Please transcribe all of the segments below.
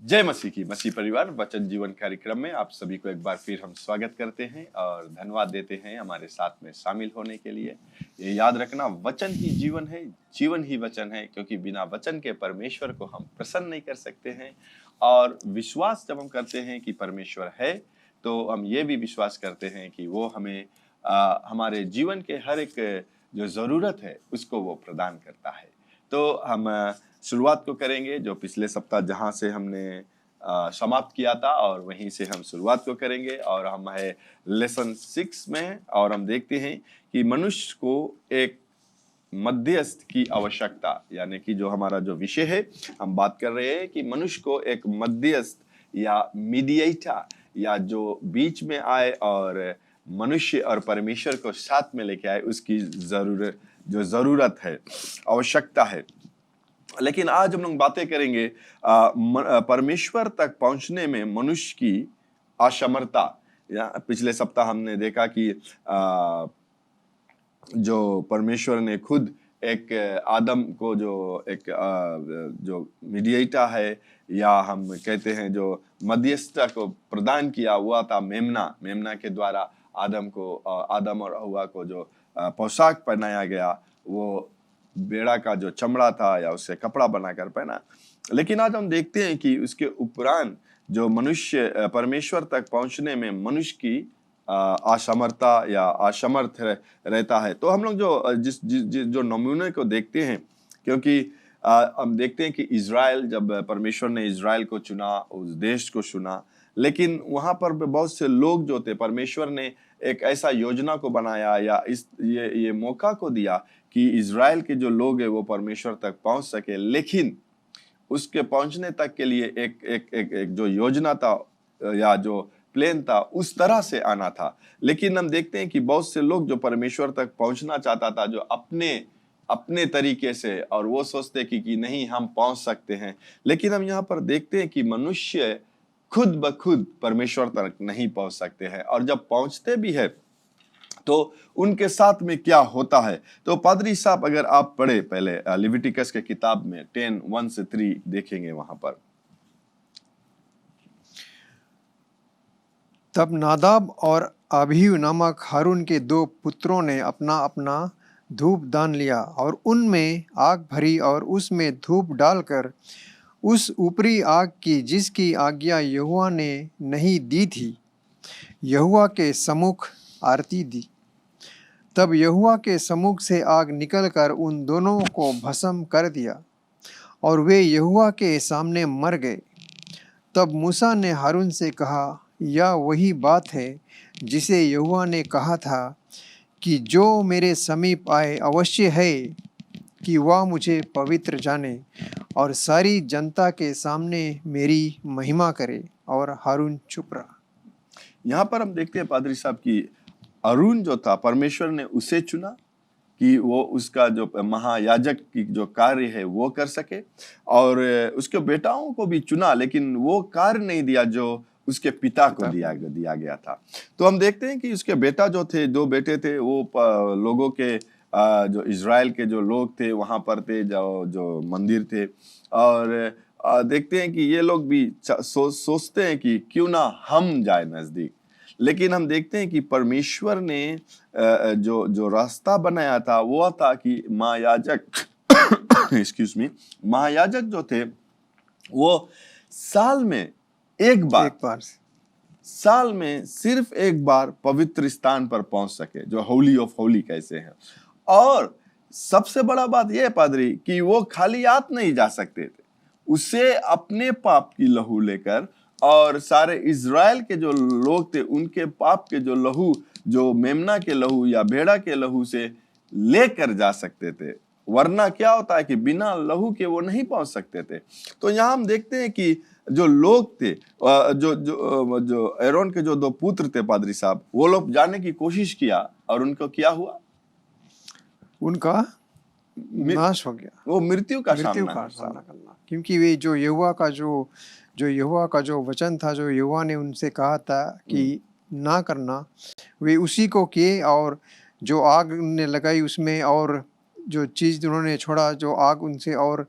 जय मसीह की। मसीह परिवार वचन जीवन कार्यक्रम में आप सभी को एक बार फिर हम स्वागत करते हैं और धन्यवाद देते हैं हमारे साथ में शामिल होने के लिए। ये याद रखना, वचन ही जीवन है, जीवन ही वचन है, क्योंकि बिना वचन के परमेश्वर को हम प्रसन्न नहीं कर सकते हैं। और विश्वास जब हम करते हैं कि परमेश्वर है, तो हम ये भी विश्वास करते हैं कि वो हमें हमारे जीवन के हर एक जो ज़रूरत है उसको वो प्रदान करता है। तो हम शुरुआत को करेंगे जो पिछले सप्ताह जहाँ से हमने समाप्त किया था, और वहीं से हम शुरुआत को करेंगे। और हम है लेसन 6 में, और हम देखते हैं कि मनुष्य को एक मध्यस्थ की आवश्यकता, यानी कि जो हमारा जो विषय है, हम बात कर रहे हैं कि मनुष्य को एक मध्यस्थ या मीडिएटर, या जो बीच में आए और मनुष्य और परमेश्वर को साथ में लेके आए, उसकी जरूरत है, आवश्यकता है। लेकिन आज हम लोग बातें करेंगे परमेश्वर तक पहुंचने में मनुष्य की असमर्थता। या पिछले सप्ताह हमने देखा कि जो परमेश्वर ने खुद एक आदम को जो मीडिएटर है, या हम कहते हैं जो मध्यस्थता को प्रदान किया हुआ था, मेमना के द्वारा आदम और हव्वा को जो पोशाक पहनाया गया, वो भेड़ा का जो चमड़ा था या उससे कपड़ा बनाकर पहना। लेकिन आज हम देखते हैं कि उसके उपरांत जो मनुष्य परमेश्वर तक पहुंचने में मनुष्य की असमर्थता या असमर्थ रहता है। तो हम लोग जो नमूने को देखते हैं, क्योंकि हम देखते हैं कि इज़राइल, जब परमेश्वर ने इज़राइल को चुना, उस देश को चुना, लेकिन वहां पर बहुत से लोग जो थे, परमेश्वर ने एक ऐसा योजना को बनाया या ये मौका को दिया कि इज़राइल के जो लोग हैं वो परमेश्वर तक पहुंच सके। लेकिन उसके पहुंचने तक के लिए एक जो योजना था या जो प्लान था, उस तरह से आना था। लेकिन हम देखते हैं कि बहुत से लोग जो परमेश्वर तक पहुंचना चाहता था, जो अपने तरीके से, और वो सोचते कि नहीं, हम पहुंच सकते हैं। लेकिन हम यहाँ पर देखते हैं कि मनुष्य खुद ब खुद परमेश्वर तक नहीं पहुंच सकते हैं, और जब पहुंचते भी है तो उनके साथ में क्या होता है। तो पादरी साहब, अगर आप पढ़े पहले लिविटिकस के किताब में 10:1-3 देखेंगे वहां पर। तब नादाब और अबीहू नामक हारून के 2 पुत्रों ने अपना अपना धूप दान लिया, और उनमें आग भरी, और उसमें धूप डालकर उस ऊपरी आग की जिसकी आज्ञा यहोवा ने नहीं दी थी, यहोवा के सम्मुख आरती दी। तब यहोवा के सम्मुख से आग निकलकर उन दोनों को भस्म कर दिया, और वे यहोवा के सामने मर गए। तब मूसा ने हारून से कहा, यह वही बात है जिसे यहोवा ने कहा था कि जो मेरे समीप आए, अवश्य है कि वह मुझे पवित्र जाने और सारी जनता के सामने मेरी महिमा करे। और हारून चुप रहा। यहाँ पर हम देखते हैं पादरी साहब की हारून जो था, परमेश्वर ने उसे चुना कि वो उसका जो महायाजक की जो कार्य है वो कर सके, और उसके बेटाओं को भी चुना, लेकिन वो कार्य नहीं दिया जो उसके पिता को दिया गया था। तो हम देखते हैं कि उसके बेटा जो थे, 2 बेटे थे, वो लोगों के जो इज़राइल के जो लोग थे वहां पर थे, जो मंदिर थे, और देखते हैं कि ये लोग भी सोचते हैं कि क्यों ना हम जाए नजदीक। लेकिन हम देखते हैं कि परमेश्वर ने जो रास्ता बनाया था वो था कि महायाजक महायाजक जो थे वो साल में एक बार साल में सिर्फ एक बार पवित्र स्थान पर पहुंच सके, जो होली ऑफ होली कैसे है। और सबसे बड़ा बात यह है पादरी कि वो खाली हाथ नहीं जा सकते थे, उसे अपने पाप की लहू लेकर, और सारे इज़राइल के जो लोग थे उनके पाप के जो लहू, जो मेमना के लहू या भेड़ा के लहू से लेकर जा सकते थे। वरना क्या होता है कि बिना लहू के वो नहीं पहुंच सकते थे। तो यहाँ हम देखते हैं कि जो लोग थे, जो एरोन के जो 2 पुत्र थे पादरी साहब, वो लोग जाने की कोशिश किया, और उनको क्या हुआ? उनका नाश हो गया, वो मृत्यु का सामना करना, क्योंकि वे जो यहोवा का जो वचन था, जो यहोवा ने उनसे कहा था कि ना करना, वे उसी को किए। और जो आग ने लगाई उसमें, और जो चीज़ उन्होंने छोड़ा, जो आग उनसे और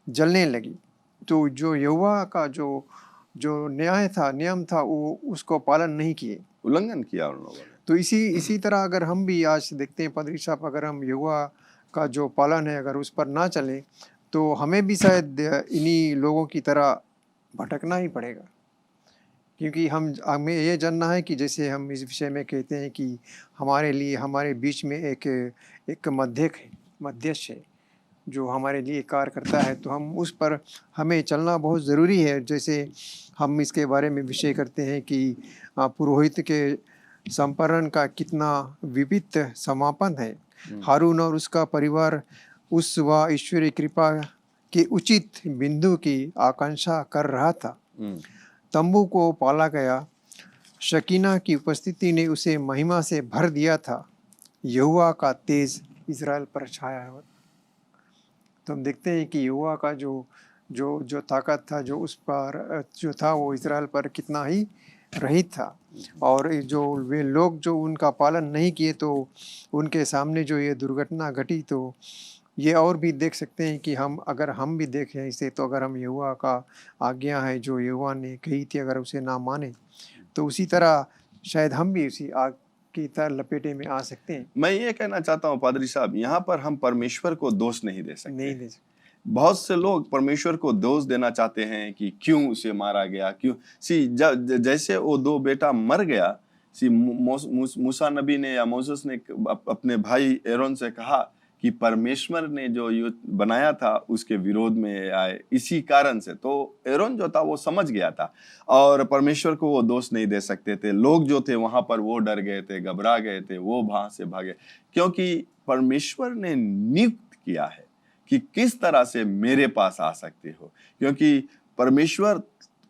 जलने लगी। तो जो यहोवा का जो जो न्याय था, नियम था, वो उसको पालन नहीं किए। उल्लंघन किया उन लोगों ने। तो इसी तरह अगर हम भी आज देखते हैं पादरी साहब, अगर हम यहोवा का जो पालन है अगर उस पर ना चलें, तो हमें भी शायद इन्हीं लोगों की तरह भटकना ही पड़ेगा। क्योंकि हमें ये जानना है कि जैसे हम इस विषय में कहते हैं कि हमारे लिए, हमारे बीच में एक मध्यस्थ है जो हमारे लिए कार्य करता है, तो हम उस पर हमें चलना बहुत ज़रूरी है। जैसे हम इसके बारे में विषय करते हैं कि पुरोहित के संपरण का कितना विविध समापन है। हारून और उसका परिवार उस व ईश्वरीय कृपा के उचित बिंदु की आकांक्षा कर रहा था। तंबू को पाला गया, शकीना की उपस्थिति ने उसे महिमा से भर दिया था। यहोवा का तेज इज़राइल पर छाया है। तो हम देखते हैं कि यहोवा का जो ताकत था, जो उस पर जो था, वो इज़राइल पर कितना ही रहित था। और जो वे लोग जो उनका पालन नहीं किए, तो उनके सामने जो ये दुर्घटना घटी, तो ये और भी देख सकते हैं कि अगर हम भी देखें इसे, तो अगर हम यहोवा का आज्ञा है जो यहोवा ने कही थी, अगर उसे ना माने, तो उसी तरह शायद हम भी उसी आग की तरह लपेटे में आ सकते हैं। मैं ये कहना चाहता हूँ पादरी साहब, यहाँ पर हम परमेश्वर को दोष नहीं दे सकते। नहीं दे सकते। बहुत से लोग परमेश्वर को दोष देना चाहते हैं कि क्यों उसे मारा गया, क्यों। जैसे वो दो बेटा मर गया, मूसा नबी ने या मोसेस ने अपने भाई एरोन से कहा कि परमेश्वर ने जो युद्ध बनाया था उसके विरोध में आए, इसी कारण से। तो एरोन जो था वो समझ गया था और परमेश्वर को वो दोष नहीं दे सकते थे। लोग जो थे वहां पर वो डर गए थे, घबरा गए थे, वो वहां से भागे, क्योंकि परमेश्वर ने नियुक्त किया है कि किस तरह से मेरे पास आ सकते हो। क्योंकि परमेश्वर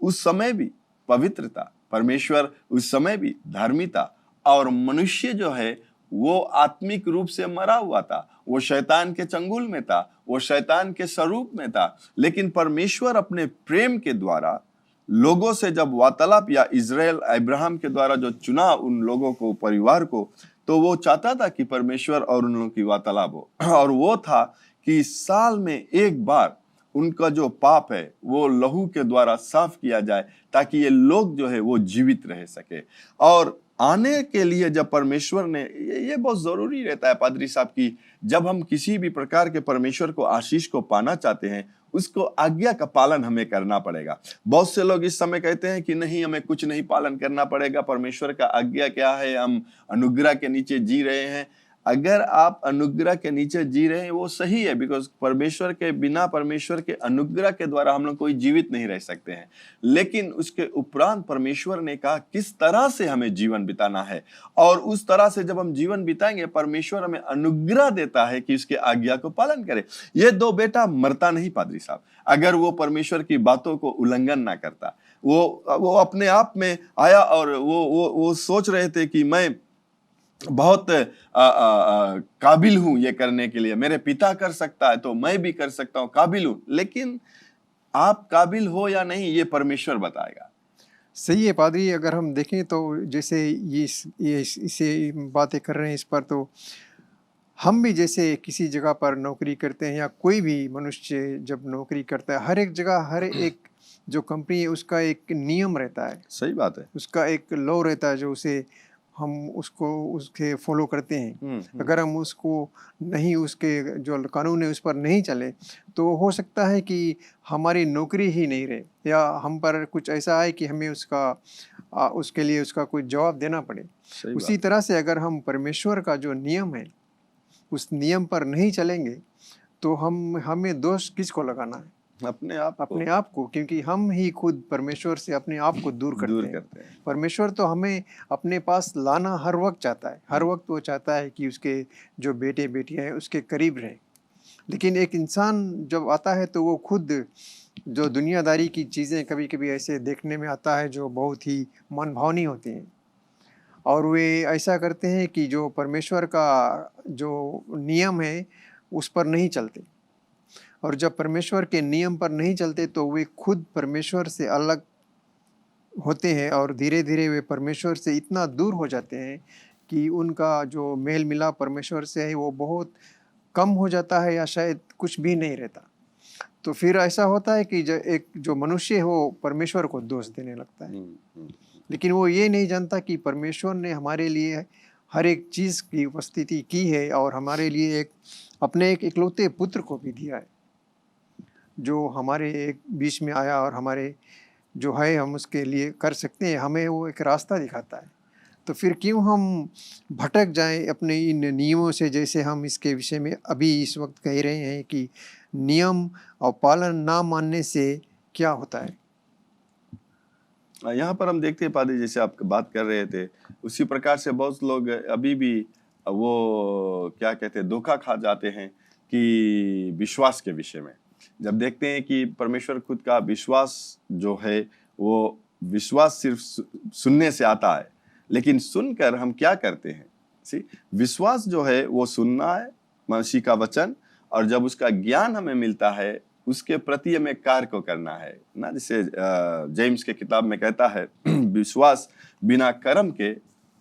उस समय भी पवित्र था, परमेश्वर उस समय भी धर्मी था, और मनुष्य जो है वो आत्मिक रूप से मरा हुआ था, वो शैतान के चंगुल में था, वो शैतान के स्वरूप में था। लेकिन परमेश्वर अपने प्रेम के द्वारा लोगों से जब वार्तालाप, या इज़राइल अब्राहम के द्वारा जो चुना उन लोगों को, परिवार को, तो वो चाहता था कि परमेश्वर और उन लोगों की वार्तालाप हो। और वो था कि साल में एक बार उनका जो पाप है वो लहू के द्वारा साफ किया जाए, ताकि ये लोग जो है वो जीवित रह सके। और आने के लिए जब परमेश्वर ने, ये बहुत जरूरी रहता है पादरी साहब की, जब हम किसी भी प्रकार के परमेश्वर को आशीष को पाना चाहते हैं, उसको आज्ञा का पालन हमें करना पड़ेगा। बहुत से लोग इस समय कहते हैं कि नहीं, हमें कुछ नहीं पालन करना पड़ेगा, परमेश्वर का आज्ञा क्या है, हम अनुग्रह के नीचे जी रहे हैं। अगर आप अनुग्रह के नीचे जी रहे हैं वो सही है, बिकॉज परमेश्वर के बिना, परमेश्वर के अनुग्रह के द्वारा हम लोग कोई जीवित नहीं रह सकते हैं। लेकिन उसके उपरांत परमेश्वर ने कहा किस तरह से हमें जीवन बिताना है, और उस तरह से जब हम जीवन बिताएंगे, परमेश्वर हमें अनुग्रह देता है कि उसके आज्ञा को पालन करें। ये दो बेटा मरता नहीं पादरी साहब, अगर वो परमेश्वर की बातों को उल्लंघन ना करता। वो अपने आप में आया और वो सोच रहे थे कि मैं बहुत काबिल हूं ये करने के लिए, मेरे पिता कर सकता है तो मैं भी कर सकता हूं, काबिल हूं। लेकिन आप काबिल हो या नहीं, ये परमेश्वर बताएगा। सही है पादरी। अगर हम देखें तो जैसे ये इसे बातें कर रहे हैं इस पर, तो हम भी जैसे किसी जगह पर नौकरी करते हैं, या कोई भी मनुष्य जब नौकरी करता है, हर एक जगह, हर एक जो कंपनी है उसका एक नियम रहता है। सही बात है। उसका एक लॉ रहता है जो हम उसके फॉलो करते हैं। अगर हम उसको नहीं, उसके जो कानून है उस पर नहीं चले, तो हो सकता है कि हमारी नौकरी ही नहीं रहे, या हम पर कुछ ऐसा आए कि हमें उसके लिए उसका कोई जवाब देना पड़े। उसी तरह से अगर हम परमेश्वर का जो नियम है उस नियम पर नहीं चलेंगे, तो हमें दोष किसको लगाना है? अपने आप को, क्योंकि हम ही खुद परमेश्वर से अपने आप को दूर करते हैं। परमेश्वर तो हमें अपने पास लाना हर वक्त चाहता है, हर वक्त वो चाहता है कि उसके जो बेटे बेटियां हैं उसके करीब रहे। लेकिन एक इंसान जब आता है तो वो खुद जो दुनियादारी की चीज़ें कभी कभी ऐसे देखने में आता है जो बहुत ही मनभावनी होती हैं, और वे ऐसा करते हैं कि जो परमेश्वर का जो नियम है उस पर नहीं चलते। और जब परमेश्वर के नियम पर नहीं चलते तो वे खुद परमेश्वर से अलग होते हैं, और धीरे धीरे वे परमेश्वर से इतना दूर हो जाते हैं कि उनका जो मेल मिलाप परमेश्वर से है वो बहुत कम हो जाता है, या शायद कुछ भी नहीं रहता। तो फिर ऐसा होता है कि एक जो मनुष्य है वो परमेश्वर को दोष देने लगता है, लेकिन वो ये नहीं जानता कि परमेश्वर ने हमारे लिए हर एक चीज़ की उपस्थिति की है और हमारे लिए अपने एक इकलौते पुत्र को भी दिया है, जो हमारे एक बीच में आया और हमारे जो है हम उसके लिए कर सकते हैं, हमें वो एक रास्ता दिखाता है। तो फिर क्यों हम भटक जाएं अपने इन नियमों से, जैसे हम इसके विषय में अभी इस वक्त कह रहे हैं कि नियम और पालन ना मानने से क्या होता है। यहाँ पर हम देखते हैं पादरी, जैसे आप बात कर रहे थे उसी प्रकार से बहुत लोग अभी भी वो क्या कहते हैं, धोखा खा जाते हैं कि विश्वास के विषय में जब देखते हैं कि परमेश्वर खुद का विश्वास जो है वो विश्वास सिर्फ सुनने से आता है, लेकिन सुनकर हम क्या करते हैं। विश्वास जो है वो सुनना है मसीह का वचन, और जब उसका ज्ञान हमें मिलता है उसके प्रति हमें कार्य को करना है ना। जैसे जेम्स के किताब में कहता है विश्वास बिना कर्म के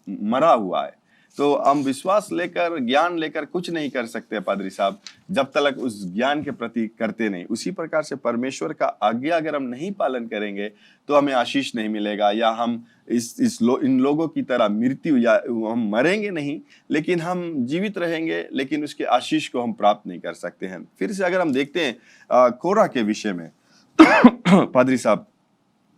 मरा हुआ है। तो हम विश्वास लेकर ज्ञान लेकर कुछ नहीं कर सकते पादरी साहब, जब तक उस ज्ञान के प्रति करते नहीं। उसी प्रकार से परमेश्वर का आज्ञा अगर हम नहीं पालन करेंगे तो हमें आशीष नहीं मिलेगा, या हम इन लोगों की तरह मृत्यु, या हम मरेंगे नहीं लेकिन हम जीवित रहेंगे, लेकिन उसके आशीष को हम प्राप्त नहीं कर सकते हैं। फिर से अगर हम देखते हैं कोरा के विषय में पादरी साहब,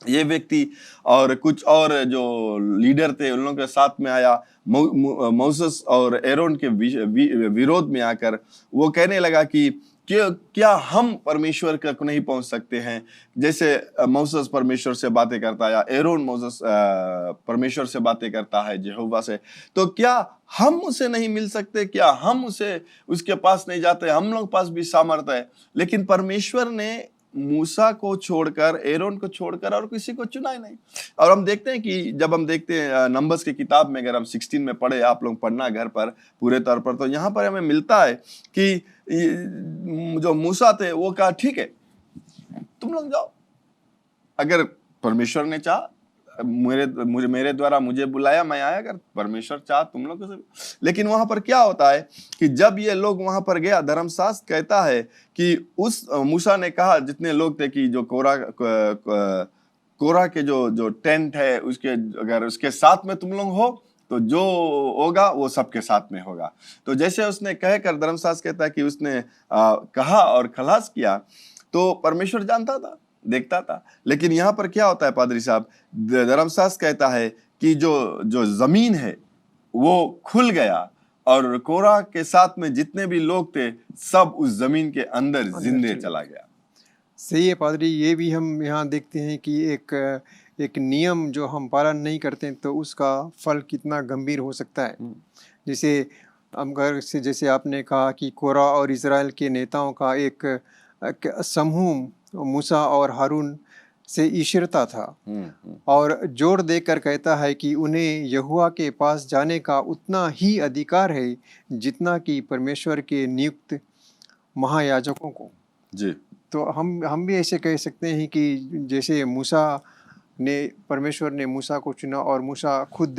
ये व्यक्ति और कुछ और जो लीडर थे उन लोगों के साथ में आया, मोसेस और एरोन के विरोध में आकर वो कहने लगा कि क्या हम परमेश्वर तक नहीं पहुंच सकते हैं। जैसे मोसेस परमेश्वर से बातें करता है, या एरोन मोसेस परमेश्वर से बातें करता है यहोवा से, तो क्या हम उसे नहीं मिल सकते, क्या हम उसके पास नहीं जाते। हम लोग पास भी सामर्थ्य है, लेकिन परमेश्वर ने मूसा को छोड़कर, एरोन को छोड़कर और किसी को चुना ही नहीं। और हम देखते हैं कि जब हम देखते हैं नंबर्स की किताब में, अगर हम 16 में पढ़े, आप लोग पढ़ना घर पर पूरे तौर पर, तो यहाँ पर हमें मिलता है कि जो मूसा थे वो कहा ठीक है तुम लोग जाओ, अगर परमेश्वर ने चाहा मेरे द्वारा मुझे बुलाया, मैं आया, अगर परमेश्वर चाह तुम लोग को। लेकिन वहां पर क्या होता है कि जब ये लोग वहां पर गया, धर्मशास्त्र कहता है कि उस मूसा ने कहा जितने लोग थे कि जो कोरा के जो टेंट है उसके, अगर उसके साथ में तुम लोग हो तो जो होगा वो सबके साथ में होगा। तो जैसे उसने कहकर, धर्मशास्त्र कहता है कि उसने कहा और खलास किया, तो परमेश्वर जानता था, देखता था। लेकिन यहाँ पर क्या होता है पादरी साहब, धर्मशास्त्र कहता है कि जो जमीन है वो खुल गया और कोरा के साथ में जितने भी लोग थे सब उस जमीन के अंदर जिंदे चला गया। सही है पादरी, ये भी हम यहाँ देखते हैं कि एक नियम जो हम पालन नहीं करते तो उसका फल कितना गंभीर हो सकता है। जैसे हम घर से, जैसे आपने कहा कि कोरा और इजराइल के नेताओं का एक समूह मूसा और हारून से ईर्ष्या था, और जोर देकर कहता है कि उन्हें यहोवा के पास जाने का उतना ही अधिकार है जितना कि परमेश्वर के नियुक्त महायाजकों को। जी। तो हम भी ऐसे कह सकते हैं कि जैसे परमेश्वर ने मूसा को चुना और मूसा खुद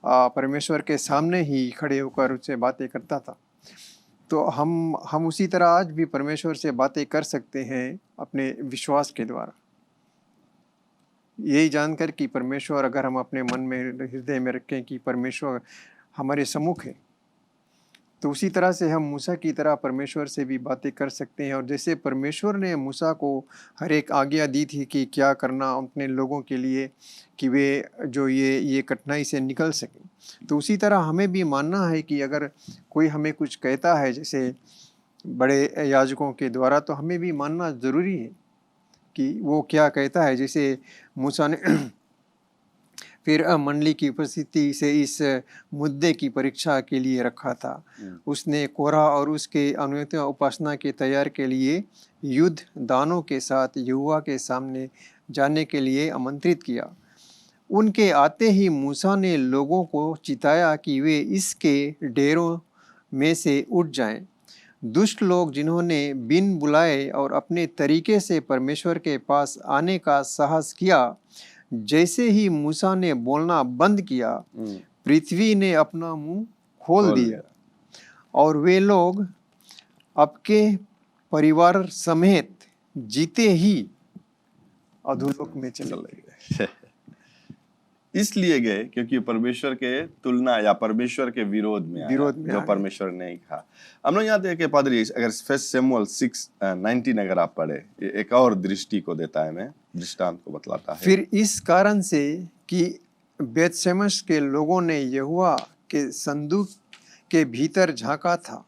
परमेश्वर के सामने ही खड़े होकर उससे बातें करता था, तो हम उसी तरह आज भी परमेश्वर से बातें कर सकते हैं अपने विश्वास के द्वारा, यही जानकर कि परमेश्वर, अगर हम अपने मन में, हृदय में रखें कि परमेश्वर हमारे सम्मुख है, तो उसी तरह से हम मूसा की तरह परमेश्वर से भी बातें कर सकते हैं। और जैसे परमेश्वर ने मूसा को हर एक आज्ञा दी थी कि क्या करना अपने लोगों के लिए कि वे जो ये कठिनाई से निकल सकें, तो उसी तरह हमें भी मानना है कि अगर कोई हमें कुछ कहता है जैसे बड़े याजकों के द्वारा, तो हमें भी मानना ज़रूरी है कि वो क्या कहता है। जैसे मूसा ने फिर मंडली की उपस्थिति से इस मुद्दे की परीक्षा के लिए रखा था। उसने कोरा और उसके अनुयायियों उपासना के तैयार के लिए युद्ध दानों के साथ यहोवा के सामने जाने के लिए आमंत्रित किया। उनके आते ही मूसा ने लोगों को चिताया कि वे इसके डेरों में से उठ जाएं। दुष्ट लोग जिन्होंने बिन बुलाए और अपने तरीके से परमेश्वर के पास आने का साहस किया, जैसे ही मूसा ने बोलना बंद किया, पृथ्वी ने अपना मुंह खोल दिया और वे लोग आपके परिवार समेत जीते ही अधोलोक में चले गए। इसलिए गए क्योंकि परमेश्वर के तुलना या परमेश्वर के विरोध में आया, विरोध में जो आ गए। परमेश्वर ने कहा। हम लोग यहाँ देखे पादरी, अगर फर्स्ट शमूएल 6:19 अगर आप पढ़े, ये एक और दृष्टि को देता है, मैं दृष्टांत को बतलाता है। फिर इस कारण से कि बेतशेमश के लोगों ने यहोवा के संदूक के भीतर झांका था,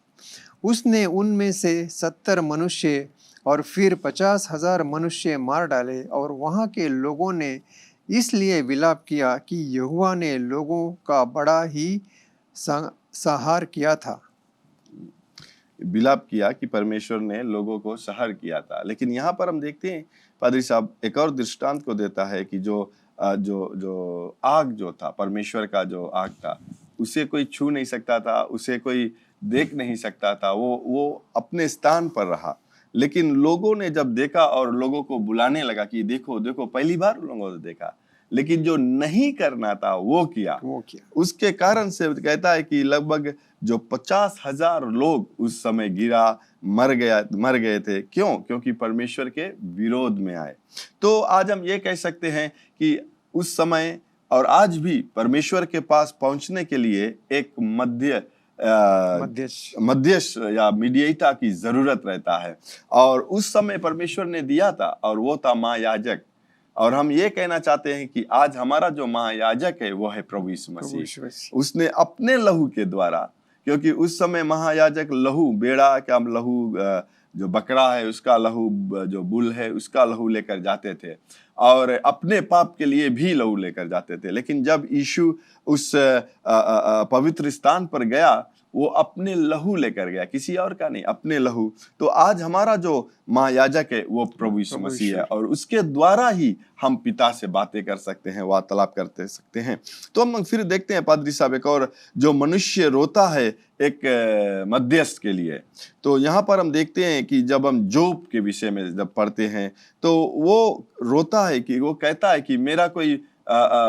उसने उनमें से 70 मनुष्य और फिर 50,000 मनुष्य मार डाले। और वहाँ के लोगों ने इसलिए विलाप किया कि यहोवा ने लोगों का बड़ा ही संहार किया था। विलाप किया कि परमेश्वर ने लोगों को सहर किया था। लेकिन यहाँ पर हम देखते हैं पादरी साहब एक और दृष्टांत को देता है कि जो आग जो था, परमेश्वर का जो आग था, उसे कोई छू नहीं सकता था, उसे कोई देख नहीं सकता था, वो अपने स्थान पर रहा। लेकिन लोगों ने जब देखा और लोगों को बुलाने लगा कि देखो देखो, पहली बार लोगों ने देखा, लेकिन जो नहीं करना था वो किया। उसके कारण से कहता है कि लगभग जो 50,000 लोग उस समय मर गए थे। क्यों? क्योंकि परमेश्वर के विरोध में आए। तो आज हम ये कह सकते हैं कि उस समय और आज भी परमेश्वर के पास पहुंचने के लिए एक मध्यस्थ या मीडिएटर की जरूरत रहता है। और उस समय परमेश्वर ने दिया था, और वो था महायाजक। और हम ये कहना चाहते हैं कि आज हमारा जो महायाजक है वो है प्रभु यीशु मसीह। उसने अपने लहू के द्वारा, क्योंकि उस समय महायाजक लहू, बेड़ा क्या लहू, जो बकरा है उसका लहू, जो बुल है उसका लहू लेकर जाते थे, और अपने पाप के लिए भी लहू लेकर जाते थे। लेकिन जब यीशु उस पवित्र स्थान पर गया, वो अपने लहू लेकर गया, किसी और का नहीं, अपने लहू। तो आज हमारा जो महायाजक है वो प्रभु यीशु मसीह है, और उसके द्वारा ही हम पिता से बातें कर सकते हैं, वार्तालाप करते सकते हैं। तो हम फिर देखते हैं पादरी साहब, एक और जो मनुष्य रोता है एक मध्यस्थ के लिए। तो यहाँ पर हम देखते हैं कि जब हम जोब के विषय में जब पढ़ते हैं, तो वो रोता है कि वो कहता है कि मेरा कोई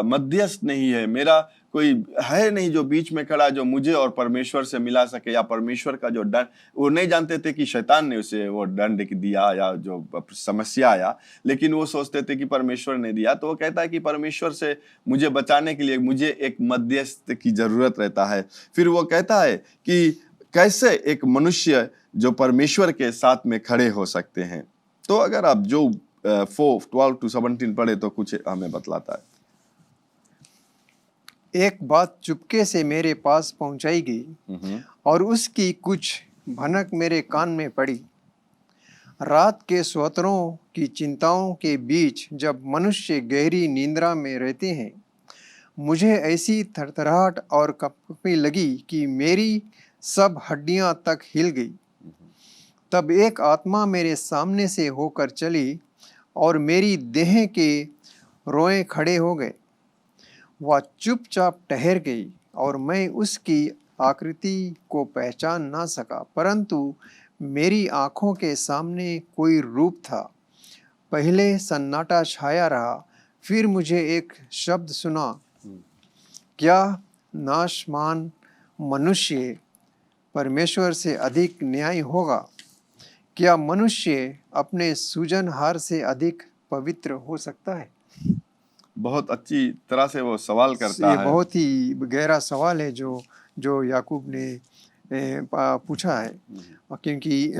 मध्यस्थ नहीं है, मेरा कोई है नहीं जो बीच में खड़ा, जो मुझे और परमेश्वर से मिला सके, या परमेश्वर का जो दंड, वो नहीं जानते थे कि शैतान ने उसे वो दंड दिया या जो समस्या आया, लेकिन वो सोचते थे कि परमेश्वर ने दिया। तो वो कहता है कि परमेश्वर से मुझे बचाने के लिए मुझे एक मध्यस्थ की जरूरत रहता है। फिर वो कहता है कि कैसे एक मनुष्य जो परमेश्वर के साथ में खड़े हो सकते हैं। तो अगर आप जो 4:12-17 पढ़े तो कुछ हमें बतलाता है। एक बात चुपके से मेरे पास पहुंचाई गई, और उसकी कुछ भनक मेरे कान में पड़ी। रात के स्वतरों की चिंताओं के बीच जब मनुष्य गहरी निंद्रा में रहते हैं, मुझे ऐसी थरथराहट और कँपने लगी कि मेरी सब हड्डियां तक हिल गई। तब एक आत्मा मेरे सामने से होकर चली, और मेरी देह के रोए खड़े हो गए। वह चुपचाप ठहर गई, और मैं उसकी आकृति को पहचान ना सका, परंतु मेरी आँखों के सामने कोई रूप था। पहले सन्नाटा छाया रहा, फिर मुझे एक शब्द सुना, क्या नाशमान मनुष्य परमेश्वर से अधिक न्यायी होगा? क्या मनुष्य अपने सूजनहार से अधिक पवित्र हो सकता है? बहुत अच्छी तरह से वो सवाल करता ये है। बहुत ही गहरा सवाल है जो याकूब ने पूछा है। क्योंकि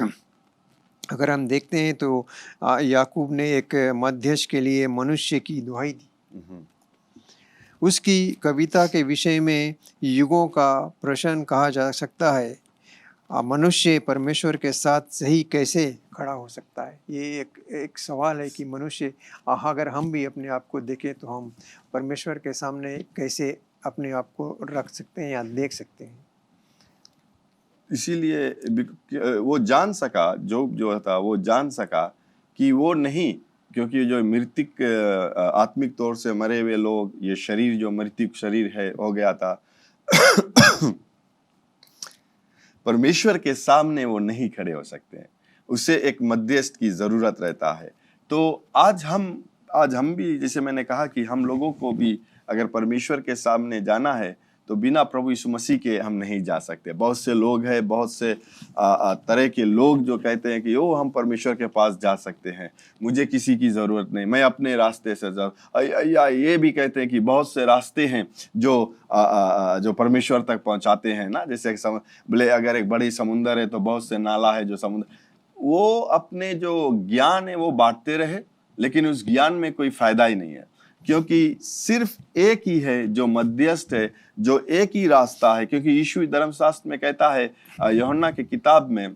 अगर हम देखते हैं तो याकूब ने एक मध्यस्थ के लिए मनुष्य की दुहाई दी। उसकी कविता के विषय में युगों का प्रश्न कहा जा सकता है, मनुष्य परमेश्वर के साथ सही कैसे खड़ा हो सकता है। ये एक सवाल है कि मनुष्य, अगर हम भी अपने आप को देखें तो हम परमेश्वर के सामने कैसे अपने आप को रख सकते हैं या देख सकते हैं। इसीलिए वो जान सका, जो था वो जान सका कि वो नहीं, क्योंकि जो मृतिक आत्मिक तौर से मरे हुए लोग, ये शरीर जो मृतिक शरीर है हो गया था, परमेश्वर के सामने वो नहीं खड़े हो सकते हैं, उसे एक मध्यस्थ की जरूरत रहता है। तो आज हम भी, जैसे मैंने कहा कि हम लोगों को भी अगर परमेश्वर के सामने जाना है तो बिना प्रभु यीशु मसीह के हम नहीं जा सकते। बहुत से लोग हैं, बहुत से तरह के लोग जो कहते हैं कि ओ हम परमेश्वर के पास जा सकते हैं, मुझे किसी की ज़रूरत नहीं, मैं अपने रास्ते से या ये भी कहते हैं कि बहुत से रास्ते हैं जो परमेश्वर तक पहुंचाते हैं ना, जैसे बोले अगर एक बड़ी समुंदर है तो बहुत से नाला है जो समुद्र, वो अपने जो ज्ञान है वो बांटते रहे, लेकिन उस ज्ञान में कोई फायदा ही नहीं है, क्योंकि सिर्फ एक ही है जो मध्यस्थ है, जो एक ही रास्ता है। क्योंकि यीशु धर्मशास्त्र में कहता है, यूहन्ना की किताब में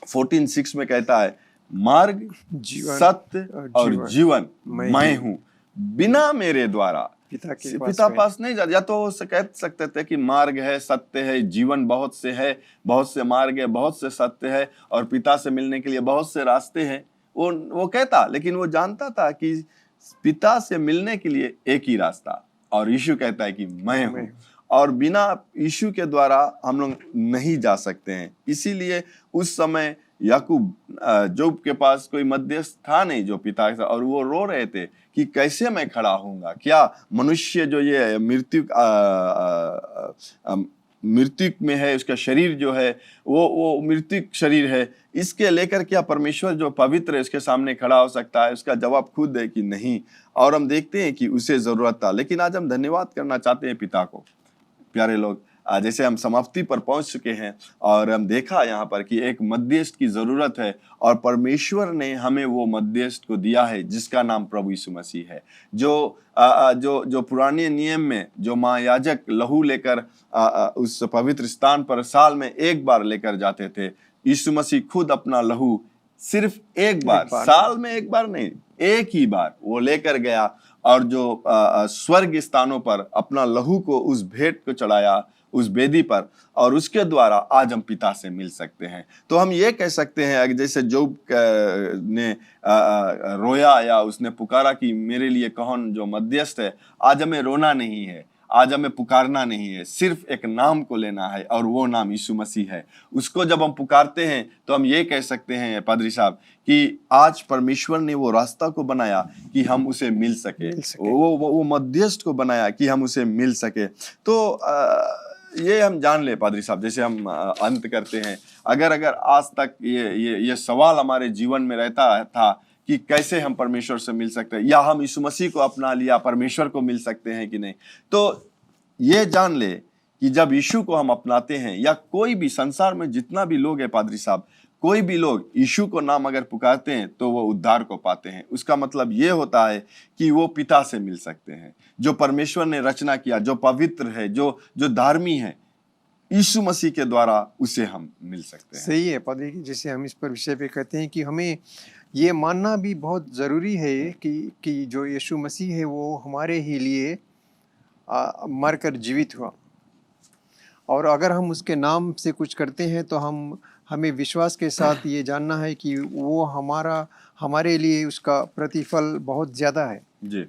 14:6 में कहता है, मार्ग, सत्य और जीवन मैं हूं, बिना मेरे द्वारा पिता पास नहीं जाता। या तो कह सकते थे कि मार्ग है, सत्य है, जीवन बहुत से है, बहुत से मार्ग है, बहुत से सत्य है, और पिता से मिलने के लिए बहुत से रास्ते हैं। वो कहता, लेकिन वो जानता था कि पिता से मिलने के लिए एक ही रास्ता, और यीशु कहता है कि मैं हूं, और बिना यीशु के द्वारा हम लोग नहीं जा सकते हैं। इसीलिए उस समय याकूब, जोब के पास कोई मध्यस्थ था नहीं जो पिता के साथ, और वो रो रहे थे कि कैसे मैं खड़ा होऊंगा, क्या मनुष्य जो ये मृत्यु में है, उसका शरीर जो है वो मृत्यु शरीर है, इसके लेकर क्या परमेश्वर जो पवित्र है उसके सामने खड़ा हो सकता है? उसका जवाब खुद है कि नहीं। और हम देखते हैं कि उसे जरूरत था, लेकिन आज हम धन्यवाद करना चाहते हैं पिता को। प्यारे लोग, जैसे हम समाप्ति पर पहुंच चुके हैं और हम देखा यहाँ पर कि एक मध्यस्थ की जरूरत है, और परमेश्वर ने हमें वो मध्यस्थ को दिया है जिसका नाम प्रभु यीशु मसीह है। जो पुराने नियम में जो महायाजक लहू लेकर उस पवित्र स्थान पर साल में एक बार लेकर जाते थे, यीशु मसीह खुद अपना लहू सिर्फ एक बार, साल में एक बार नहीं, एक ही बार वो लेकर गया, और जो स्वर्ग स्थानों पर अपना लहू को, उस भेंट को चढ़ाया उस वेदी पर, और उसके द्वारा आज हम पिता से मिल सकते हैं। तो हम ये कह सकते हैं, जैसे जोब ने रोया या उसने पुकारा कि मेरे लिए कौन जो मध्यस्थ है, आज हमें रोना नहीं है, आज हमें पुकारना नहीं है, सिर्फ एक नाम को लेना है, और वो नाम यीशु मसीह है। उसको जब हम पुकारते हैं तो हम ये कह सकते हैं पादरी साहब कि आज परमेश्वर ने वो रास्ता को बनाया कि हम उसे मिल सके। वो मध्यस्थ को बनाया कि हम उसे मिल सके। तो ये हम जान ले पादरी साहब, जैसे हम अंत करते हैं, अगर आज तक ये सवाल हमारे जीवन में रहता था कि कैसे हम परमेश्वर से मिल सकते हैं, या हम यीशु मसीह को अपना लिया, परमेश्वर को मिल सकते हैं कि नहीं, तो ये जान ले कि जब यीशु को हम अपनाते हैं, या कोई भी संसार में जितना भी लोग है पादरी साहब, कोई भी लोग यीशु को नाम अगर पुकारते हैं तो वो उद्धार को पाते हैं। उसका मतलब ये होता है कि वो पिता से मिल सकते हैं, जो परमेश्वर ने रचना किया, जो पवित्र है, जो धार्मी है, यीशु मसीह के द्वारा उसे हम मिल सकते हैं। सही है पादरी, जैसे हम इस पर विषय पे कहते हैं कि हमें ये मानना भी बहुत ज़रूरी है कि जो यीशु मसीह है वो हमारे ही लिए मरकर जीवित हुआ, और अगर हम उसके नाम से कुछ करते हैं तो हमें विश्वास के साथ ये जानना है कि वो हमारे लिए उसका प्रतिफल बहुत ज़्यादा है जी,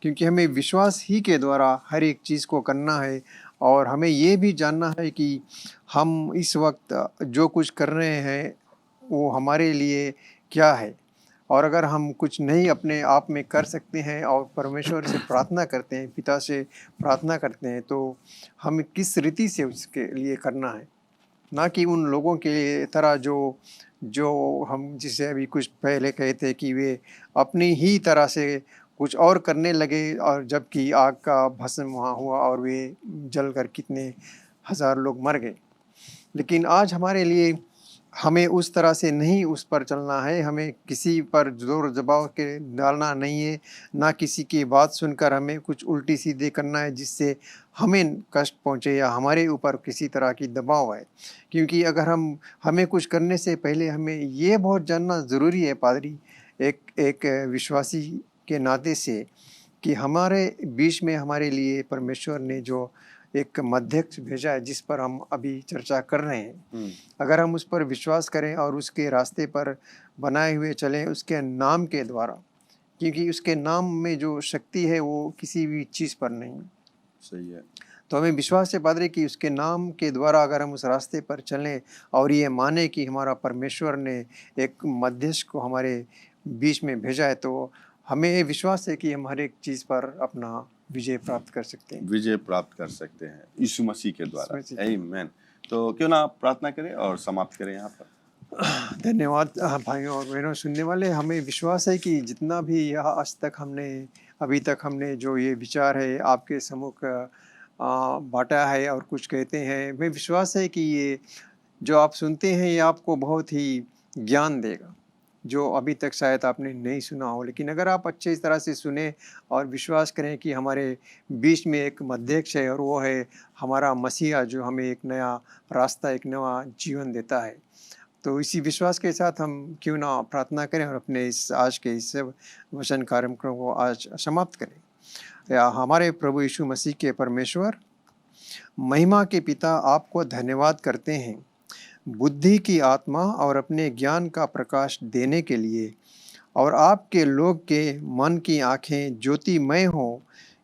क्योंकि हमें विश्वास ही के द्वारा हर एक चीज़ को करना है। और हमें ये भी जानना है कि हम इस वक्त जो कुछ कर रहे हैं वो हमारे लिए क्या है, और अगर हम कुछ नहीं अपने आप में कर सकते हैं और परमेश्वर से प्रार्थना करते हैं, पिता से प्रार्थना करते हैं, तो हमें किस रीति से उसके लिए करना है, ना कि उन लोगों के तरह जो हम जिसे अभी कुछ पहले कहे थे कि वे अपनी ही तरह से कुछ और करने लगे, और जबकि आग का भस्म वहाँ हुआ और वे जलकर कितने हजार लोग मर गए। लेकिन आज हमारे लिए हमें उस तरह से नहीं उस पर चलना है, हमें किसी पर जोर दबाव के डालना नहीं है, ना किसी की बात सुनकर हमें कुछ उल्टी सीधे करना है जिससे हमें कष्ट पहुँचे या हमारे ऊपर किसी तरह की दबाव आए। क्योंकि अगर हमें कुछ करने से पहले हमें ये बहुत जानना ज़रूरी है पादरी, एक विश्वासी के नाते से, कि हमारे बीच में हमारे लिए परमेश्वर ने जो एक मध्यस्थ भेजा है जिस पर हम अभी चर्चा कर रहे हैं, अगर हम उस पर विश्वास करें और उसके रास्ते पर बनाए हुए चलें उसके नाम के द्वारा, क्योंकि उसके नाम में जो शक्ति है वो किसी भी चीज़ पर नहीं। सही है। तो हमें विश्वास है पादरी कि उसके नाम के द्वारा अगर हम उस रास्ते पर चलें और ये माने कि हमारा परमेश्वर ने एक मध्यस्थ को हमारे बीच में भेजा है, तो हमें विश्वास है कि हम हर एक चीज़ पर अपना विजय प्राप्त कर सकते हैं। विजय प्राप्त कर सकते हैं यीशु मसीह के द्वारा। यीशु मसीह। आमीन। तो क्यों ना आप प्रार्थना करें और समाप्त करें यहाँ पर। धन्यवाद भाइयों और बहनों, सुनने वाले, हमें विश्वास है कि जितना भी यह आज तक अभी तक हमने जो ये विचार है आपके सम्मुख बांटा है और कुछ कहते हैं, हमें विश्वास है कि ये जो आप सुनते हैं ये आपको बहुत ही ज्ञान देगा, जो अभी तक शायद आपने नहीं सुना हो। लेकिन अगर आप अच्छी तरह से सुने और विश्वास करें कि हमारे बीच में एक मध्यक्ष है और वो है हमारा मसीहा, जो हमें एक नया रास्ता, एक नया जीवन देता है, तो इसी विश्वास के साथ हम क्यों ना प्रार्थना करें और अपने आज के इस वचन कार्यक्रम को आज समाप्त करें। या हमारे प्रभु यीशु मसीह के परमेश्वर, महिमा के पिता, आपको धन्यवाद करते हैं बुद्धि की आत्मा और अपने ज्ञान का प्रकाश देने के लिए, और आपके लोग के मन की आँखें ज्योतिमय हो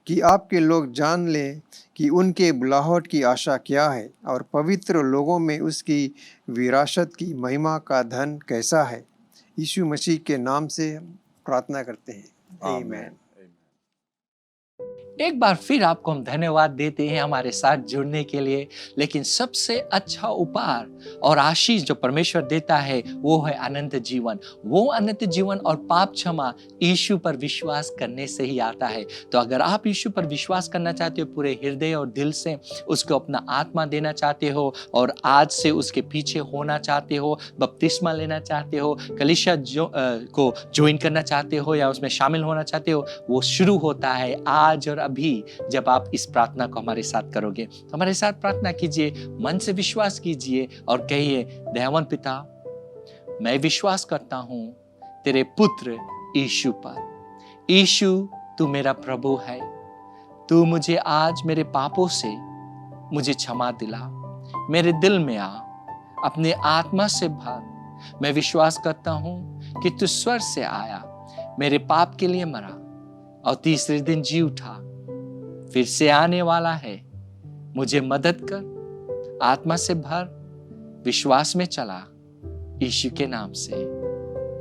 कि आपके लोग जान लें कि उनके बुलाहट की आशा क्या है और पवित्र लोगों में उसकी विरासत की महिमा का धन कैसा है। यीशु मसीह के नाम से प्रार्थना करते हैं। आमीन। एक बार फिर आपको हम धन्यवाद देते हैं हमारे साथ जुड़ने के लिए। लेकिन सबसे अच्छा उपहार और आशीष जो परमेश्वर देता है वो है अनंत जीवन। वो अनंत जीवन और पाप क्षमा यीशु पर विश्वास करने से ही आता है। तो अगर आप यीशु पर विश्वास करना चाहते हो, पूरे हृदय और दिल से उसको अपना आत्मा देना चाहते हो और आज से उसके पीछे होना चाहते हो, बपतिस्मा लेना चाहते हो, कलीसिया को ज्वाइन करना चाहते हो या उसमें शामिल होना चाहते हो, वो शुरू होता है आज और अभी जब आप इस प्रार्थना को हमारे साथ करोगे। तो हमारे साथ प्रार्थना कीजिए, मन से विश्वास कीजिए और कहिए, दयावान पिता, मैं विश्वास करता हूं तेरे पुत्र यीशु पर। यीशु, तू मेरा प्रभु है। तू मुझे आज मेरे पापों से मुझे क्षमा दिला, मेरे दिल में आ, अपने आत्मा से भर। मैं विश्वास करता हूं कि तू स्वर्ग से आया, मेरे पाप के लिए मरा और तीसरे दिन जी उठा, फिर से आने वाला है। मुझे मदद कर, आत्मा से भर, विश्वास में चला, यीशु के नाम से।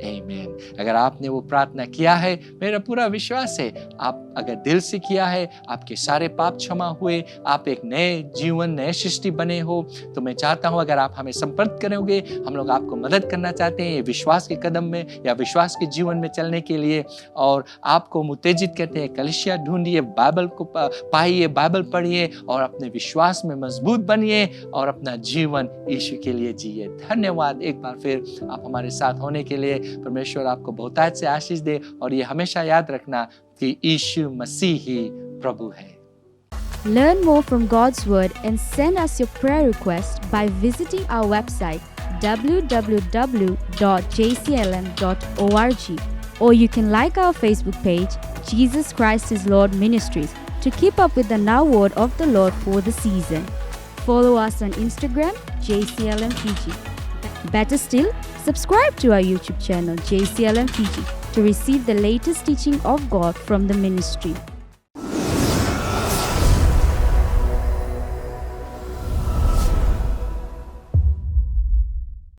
आमीन। अगर आपने वो प्रार्थना किया है, मेरा पूरा विश्वास है आप अगर दिल से किया है, आपके सारे पाप क्षमा हुए, आप एक नए जीवन, नए सृष्टि बने हो। तो मैं चाहता हूं अगर आप हमें संपर्क करोगे, हम लोग आपको मदद करना चाहते हैं विश्वास के कदम में या विश्वास के जीवन में चलने के लिए, और आपको उत्तेजित करते हैं, कलीसिया ढूंढिए, बाइबल को पाइए, बाइबल पढ़िए और अपने विश्वास में मजबूत बनिए और अपना जीवन यीशु के लिए जिए। धन्यवाद एक बार फिर आप हमारे साथ होने के लिए। परमेश्वर आपको बहुतायत से आशीष दे और ये हमेशा याद रखना कि यीशु मसीह ही प्रभु है। Learn more from God's Word and send us your prayer request by visiting our website www.jclm.org, or you can like our Facebook page, Jesus Christ is Lord Ministries, to keep up with the now word of the Lord for the season. Follow us on Instagram, JCLMPG. Better still, subscribe to our YouTube channel, JCLMPG, to receive the latest teaching of God from the ministry.